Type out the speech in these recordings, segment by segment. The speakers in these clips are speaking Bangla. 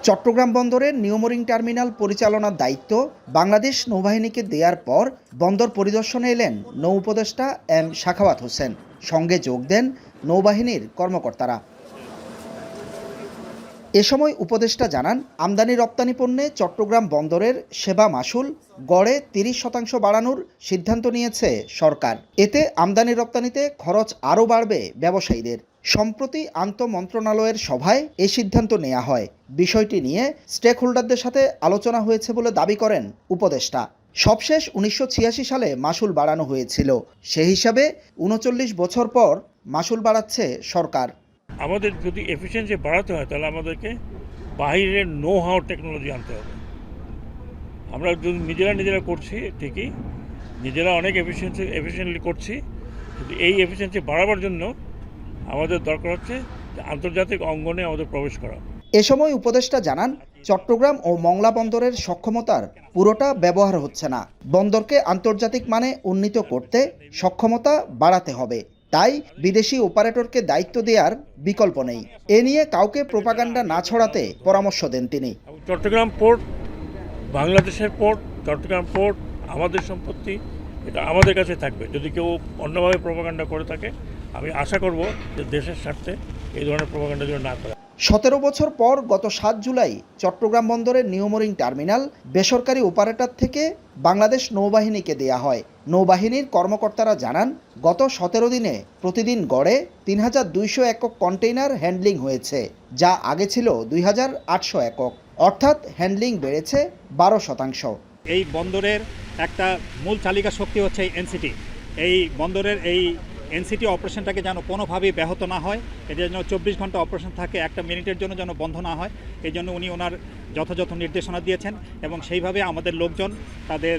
চট্টগ্রাম বন্দরের নিউমোরিং টার্মিনাল পরিচালনার দায়িত্ব বাংলাদেশ নৌবাহিনীকে দেওয়ার পর বন্দর পরিদর্শনে এলেন নৌ উপদেষ্টা এম সাখাওয়াত হোসেন। সঙ্গে যোগ দেন নৌবাহিনীর কর্মকর্তারা। এ সময় উপদেষ্টা জানান, আমদানি রপ্তানি পণ্যে চট্টগ্রাম বন্দরের সেবা মাশুল গড়ে 30% বাড়ানোর সিদ্ধান্ত নিয়েছে সরকার। এতে আমদানি রপ্তানিতে খরচ আরও বাড়বে ব্যবসায়ীদের। সম্প্রতি আন্তঃমন্ত্রণালয়ের সভায় এ সিদ্ধান্ত নেওয়া হয়। বিষয়টি নিয়ে স্টেক হোল্ডারদের সাথে আলোচনা হয়েছে বলে দাবি করেন উপদেষ্টা। সবশেষ 1986 সালে মাশুল বাড়ানো হয়েছিল। সে হিসাবে 39 বছর পর মাশুল বাড়াচ্ছে সরকার। আমাদের যদি এফিসিয়েন্সি বাড়াতে হয় তাহলে আমাদেরকে বাইরের নো হাউ টেকনোলজি আনতে হবে। আমরা যদি নিজেরা করছি ঠিকই, নিজেরা অনেক এফিসিয়েন্টলি করছি, কিন্তু এই এফিসিয়েন্সি বাড়াবার জন্য আমাদের দরকার হচ্ছে আন্তর্জাতিক অঙ্গনে আমাদের প্রবেশ করা। এ সময় উপদেষ্টা জানান, চট্টগ্রাম ও মংলা বন্দরের সক্ষমতার পুরোটা ব্যবহার হচ্ছে না। বন্দরকে আন্তর্জাতিক মানে উন্নীত করতে সক্ষমতা বাড়াতে হবে। তাই বিদেশি অপারেটরকে দায়িত্ব দেওয়ার বিকল্প নেই। এ নিয়ে কাউকে প্রোপাগান্ডা না ছড়াতে পরামর্শ দেন তিনি। চট্টগ্রাম পোর্ট বাংলাদেশের পোর্ট, চট্টগ্রাম পোর্ট আমাদের সম্পত্তি, এটা আমাদের কাছে থাকবে। যদি কেউ অন্যভাবে প্রোপাগান্ডা করে থাকে, আমি আশা করব যে দেশের স্বার্থে এই ধরনের প্রোপাগান্ডা যেন না করে। 17 বছর পর গত 7 জুলাই চট্টগ্রাম বন্দরের নিউমোরিং টার্মিনাল বেসরকারি অপারেটর থেকে বাংলাদেশ নৌবাহিনীকে দেয়া হয়। নৌবাহিনীর কর্মকর্তারা জানান, গত 17 দিনে প্রতিদিন গড়ে 3200 একক কন্টেইনার হ্যান্ডলিং হয়েছে, যা আগে ছিল 2800 একক। অর্থাৎ হ্যান্ডলিং বেড়েছে 12%। এই বন্দরের একটা মূল চালিকা শক্তি হচ্ছে এই এনসিটি। এই বন্দরের এই এনসিটি অপারেশনটাকে যেন কোনোভাবেই ব্যাহত না হয়, এটা যেন 24 ঘন্টা অপারেশন থাকে, একটা মিনিটের জন্য যেন বন্ধ না হয়, এই জন্য উনি ওনার যথাযথ নির্দেশনা দিয়েছেন এবং সেইভাবে আমাদের লোকজন তাদের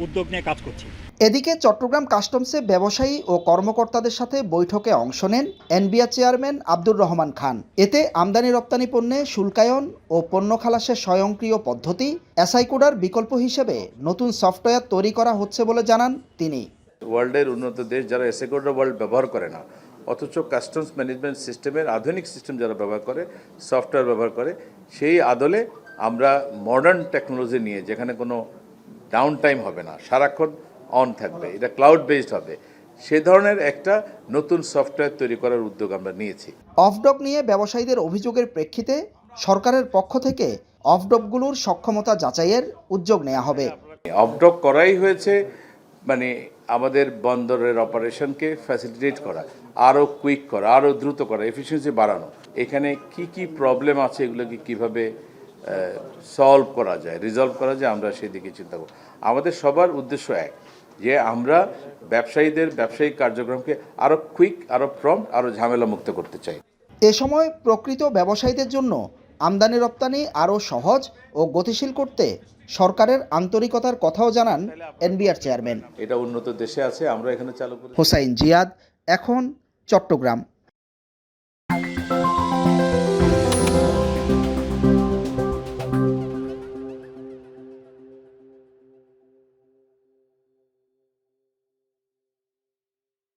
উদ্যোগ নিয়ে কাজ করছে। এদিকে চট্টগ্রাম কাস্টমসে ব্যবসায়ী ও কর্মকর্তাদের সাথে বৈঠকে অংশ নেন এনবিআর চেয়ারম্যান আব্দুর রহমান খান। এতে আমদানি রপ্তানি পণ্যে শুল্কায়ন ও পণ্য খালাসের স্বয়ংক্রিয় পদ্ধতি এসআইকোডার বিকল্প হিসেবে নতুন সফটওয়্যার তৈরি করা হচ্ছে বলে জানান তিনি। ওয়ার্ল্ডের উন্নত দেশ যারা এসআইকোডা ওয়ার্ল্ড ব্যবহার করে না, অথচ কাস্টমস ম্যানেজমেন্ট সিস্টেমের আধুনিক সিস্টেম যারা ব্যবহার করে, সফটওয়্যার ব্যবহার করে, সেই আদলে আমরা মডার্ন টেকনোলজি নিয়ে, যেখানে কোনো ডাউন টাইম হবে না, সারাক্ষণ অন থাকবে, এটা ক্লাউড বেসড হবে, সে ধরনের একটা নতুন সফটওয়্যার তৈরি করার উদ্যোগ আমরা নিয়েছি। অফডক নিয়ে ব্যবসায়ীদের অভিযোগের প্রেক্ষিতে সরকারের পক্ষ থেকে অফডকগুলোর সক্ষমতা যাচাইয়ের উদ্যোগ নেওয়া হবে। অফডক করাই হয়েছে মানে আমাদের বন্দরের অপারেশনকে ফ্যাসিলিটেট করা, আরও কুইক করা, আরও দ্রুত করা, এফিসিয়েন্সি বাড়ানো। এখানে কি প্রবলেম আছে, এগুলোকে কিভাবে সলভ করা যায়, রিজলভ করা যায়, আমরা সেদিকে চিন্তা করব। আমাদের সবার উদ্দেশ্য এক, যে আমরা ব্যবসায়ীদের ব্যবসায়িক কার্যক্রমকে আরও কুইক, আরও প্রম্পট, আরও ঝামেলা মুক্ত করতে চাই। এ সময় প্রকৃত ব্যবসায়ীদের জন্য আমদানি রপ্তানি আরও সহজ ও গতিশীল করতে সরকারের আন্তরিকতার কথাও জানান এনবিআর চেয়ারম্যান। এটা উন্নত দেশে আছে, আমরা এখানে চালু করি। হোসাইন জিয়াদ, এখন চট্টগ্রাম।